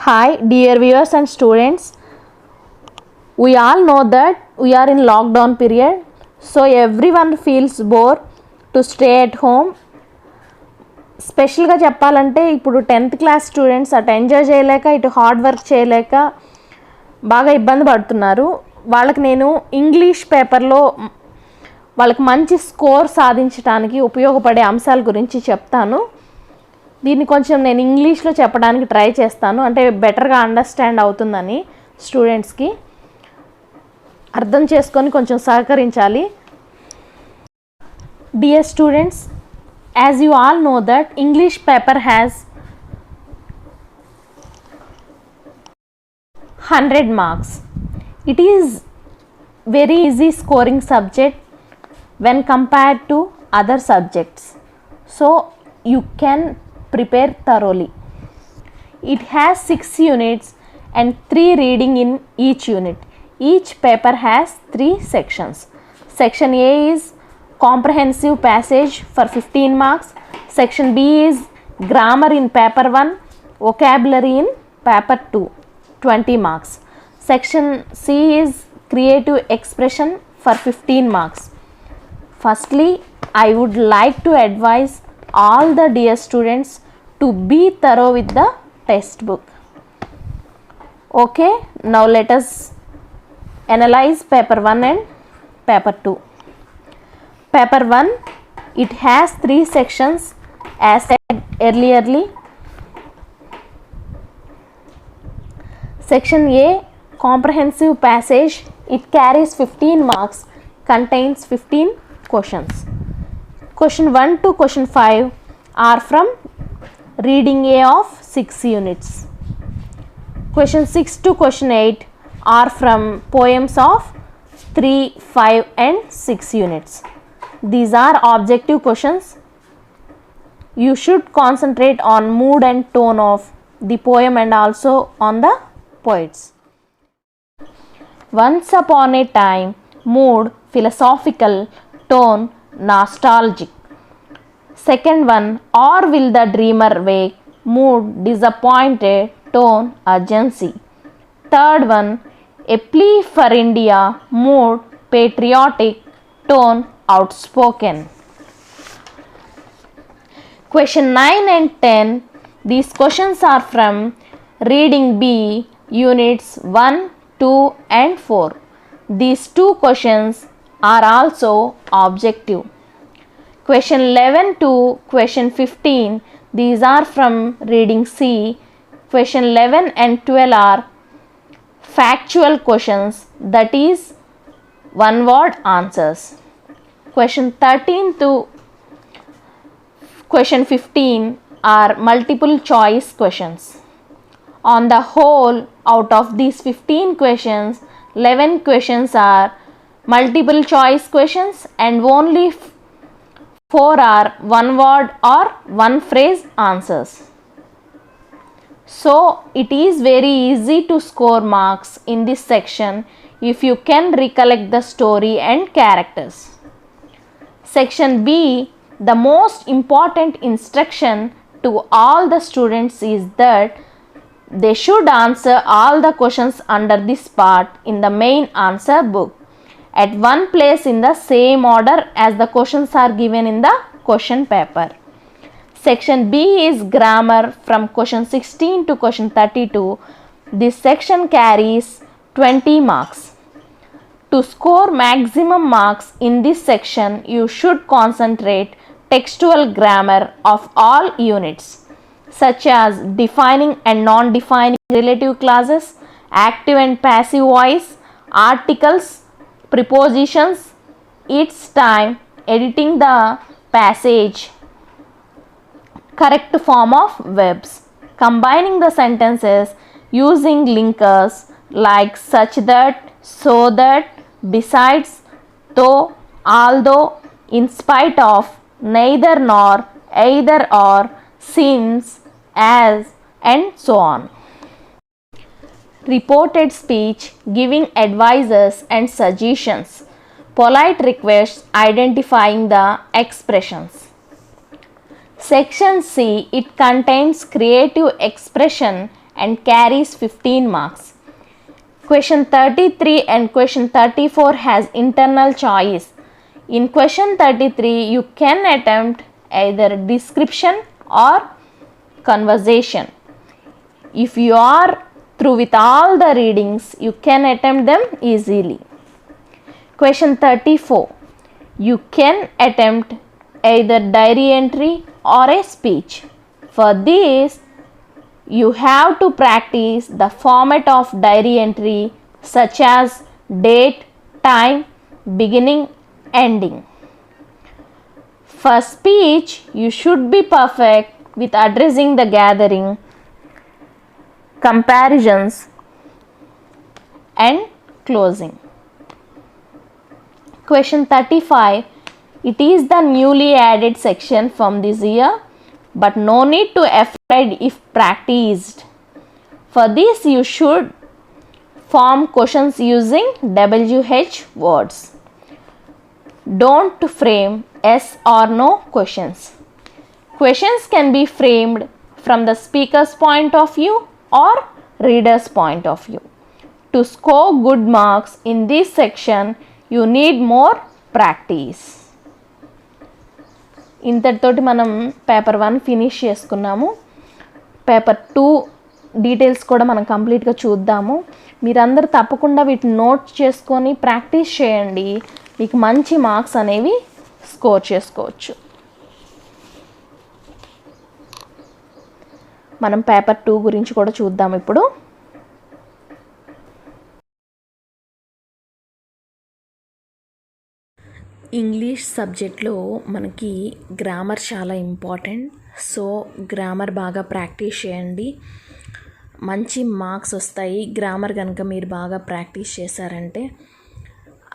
Hi, dear viewers and students. We all know that we are in lockdown period, so everyone feels bored to stay at home. స్పెషల్గా చెప్పాలంటే ఇప్పుడు 10th class students అటు enjoy చేయలేక ఇటు hard work చేయలేక బాగా ఇబ్బంది పడుతున్నారు. వాళ్ళకి నేను ఇంగ్లీష్ పేపర్లో వాళ్ళకి మంచి స్కోర్ సాధించడానికి ఉపయోగపడే అంశాల గురించి చెప్తాను. దీన్ని కొంచెం నేను ఇంగ్లీష్లో చెప్పడానికి ట్రై చేస్తాను, అంటే బెటర్గా అండర్స్టాండ్ అవుతుందని స్టూడెంట్స్కి అర్థం చేసుకొని కొంచెం సహకరించాలి. Dear students, as you all know that English paper has 100 marks. It is very easy scoring subject when compared to other subjects, so you can prepare thoroughly. It has 6 units and 3 reading in each unit. Each paper has 3 sections. Section A is comprehensive passage for 15 marks. Section B is grammar in paper 1, vocabulary in paper 2, 20 marks. Section C is creative expression for 15 marks. Firstly, I would like to advise all the dear students to be thorough with the textbook. Okay, now let us analyze paper 1 and paper 2. Paper 1, it has 3 sections as said earlierly. Section A, comprehensive passage, it carries 15 marks, contains 15 questions. Question 1 to question 5 are from reading A of 6 units. Question 6 to question 8 are from poems of 3, 5 and 6 units. These are objective questions. You should concentrate on mood and tone of the poem and also on the poets. Once upon a time, mood philosophical, tone nostalgic. Second one, or will the dreamer wake, mood disappointed, tone urgency. Third one, a plea for India, mood patriotic, tone outspoken. Question 9 and 10, these questions are from reading B, units 1, 2 and 4. These 2 questions are also objective. Question 11 to question 15, these are from reading C. Question 11 and 12 are factual questions, that is one word answers. Question 13 to question 15 are multiple choice questions. On the whole, out of these 15 questions, 11 questions are multiple choice questions and only 4 are one word or one phrase answers. So it is very easy to score marks in this section if you can recollect the story and characters. Section B, the most important instruction to all the students is that they should answer all the questions under this part in the main answer book at one place in the same order as the questions are given in the question paper. Section B is grammar from question 16 to question 32. This section carries 20 marks. To score maximum marks in this section, you should concentrate textual grammar of all units, such as defining and non-defining relative clauses, active and passive voice, articles, prepositions, its time, editing the passage, correct form of verbs, combining the sentences using linkers like such that, so that, besides, though, although, in spite of, neither nor, either or, since, as, and so on. Reported speech, giving advices and suggestions. Polite requests, identifying the expressions. Section C, it contains creative expression and carries 15 marks. Question 33 and question 34 has internal choice. In question 33, you can attempt either description or conversation. If you are through with all the readings, you can attempt them easily. Question 34. You can attempt either diary entry or a speech. For this, you have to practice the format of diary entry such as date, time, beginning, ending. For speech, you should be perfect with addressing the gathering, comparisons, and closing. Question 35. It is the newly added section from this year, but no need to afraid if practiced. For this, you should form questions using WH words. Don't frame yes or no questions. Questions can be framed from the speaker's point of view or reader's point of view. To score good marks in this section, you need more practice. ఇంతటితోటి మనం paper 1 finish చేసుకున్నాము. Paper 2 details కూడా మనం కంప్లీట్గా చూద్దాము. మీరందరూ తప్పకుండా వీటిని note చేసుకొని ప్రాక్టీస్ చేయండి. మీకు మంచి మార్క్స్ అనేవి స్కోర్ చేసుకోవచ్చు. మనం పేపర్ 2 గురించి కూడా చూద్దాం ఇప్పుడు. ఇంగ్లీష్ సబ్జెక్ట్లో మనకి గ్రామర్ చాలా ఇంపార్టెంట్. సో గ్రామర్ బాగా ప్రాక్టీస్ చేయండి, మంచి మార్క్స్ వస్తాయి గ్రామర్ కనుక మీరు బాగా ప్రాక్టీస్ చేశారంటే.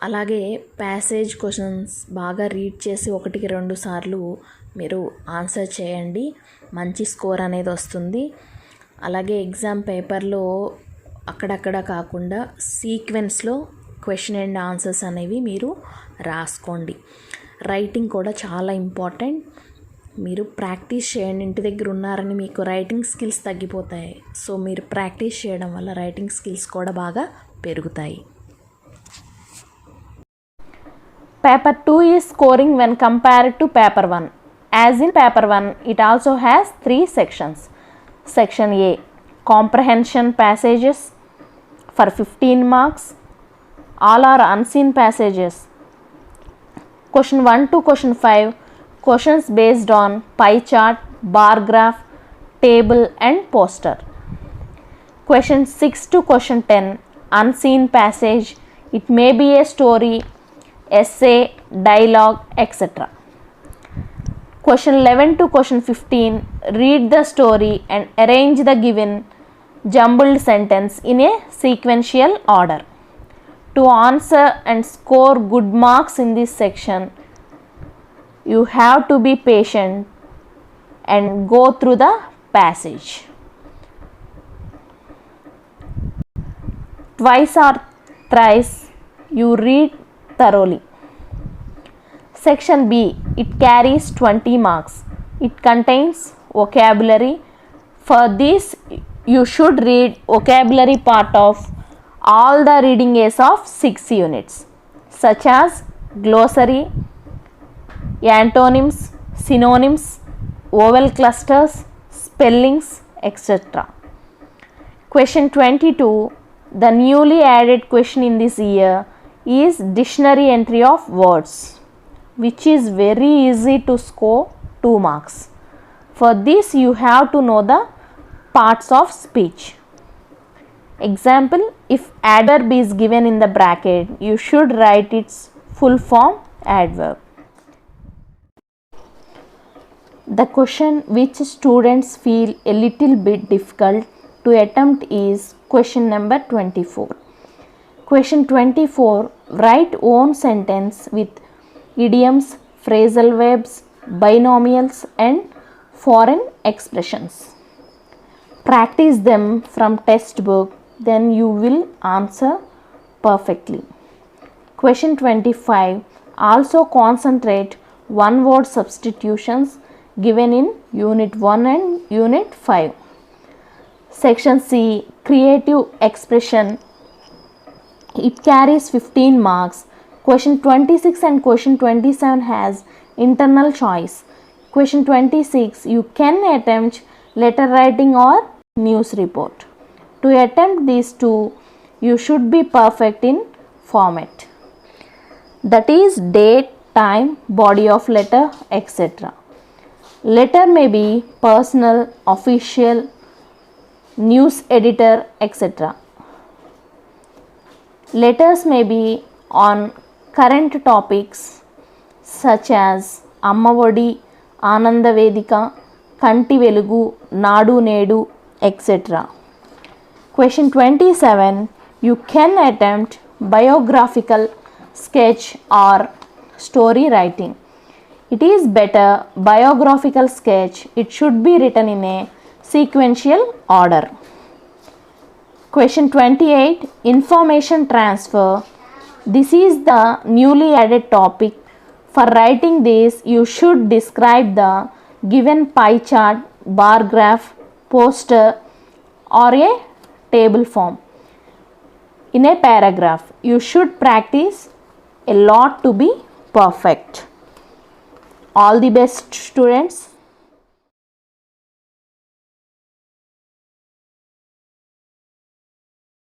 అలాగే ప్యాసేజ్ క్వశ్చన్స్ బాగా రీడ్ చేసి 1-2 సార్లు మీరు ఆన్సర్ చేయండి, మంచి స్కోర్ అనేది వస్తుంది. అలాగే ఎగ్జామ్ పేపర్లో అక్కడక్కడ కాకుండా సీక్వెన్స్లో క్వశ్చన్ అండ్ ఆన్సర్స్ అనేవి మీరు రాసుకోండి. రైటింగ్ కూడా చాలా ఇంపార్టెంట్. మీరు ప్రాక్టీస్ చేయండి. ఇంటి దగ్గర ఉన్నారని మీకు రైటింగ్ స్కిల్స్ తగ్గిపోతాయి. సో మీరు ప్రాక్టీస్ చేయడం వల్ల రైటింగ్ స్కిల్స్ కూడా బాగా పెరుగుతాయి. Paper 2 is scoring when compared to paper 1. As in paper 1, it also has 3 sections. Section A, comprehension passages for 15 marks. All are unseen passages. Question 1 to question 5, questions based on pie chart, bar graph, table and poster. Question 6 to question 10, unseen passage. It may be a story, essay, dialogue, etc. Question 11 to question 15, read the story and arrange the given jumbled sentence in a sequential order. To answer and score good marks in this section, you have to be patient and go through the passage. Twice or thrice you read thoroughly. Section B, it carries 20 marks. It contains vocabulary. For this, you should read vocabulary part of all the reading aids of 6 units, such as glossary, antonyms, synonyms, vowel clusters, spellings, etc. Question 22, the newly added question in this year is dictionary entry of words, which is very easy to score 2 marks. For this, you have to know the parts of speech. Example, if adverb is given in the bracket, you should write its full form adverb. The question which students feel a little bit difficult to attempt is question number 24. Question 24, write own sentence with idioms, phrasal verbs, binomials and foreign expressions. Practice them from textbook, then you will answer perfectly. Question 25, also concentrate one word substitutions given in unit 1 and unit 5. Section C, creative expression. It carries 15 marks. Question 26 and question 27 has internal choice. Question 26, you can attempt letter writing or news report. To attempt these two, you should be perfect in format. That is date, time, body of letter, etc. Letter may be personal, official, news editor, etc. Letters may be on current topics such as Amma Odi, Ananda Vedika, Kanti Velugu, Nadu Nedu, etc. Question 27. You can attempt biographical sketch or story writing. It is better biographical sketch. It should be written in a sequential order. Question 28. Information transfer. This is the newly added topic. For writing this, you should describe the given pie chart, bar graph, poster or a table form in a paragraph. You should practice a lot to be perfect. All the best, students.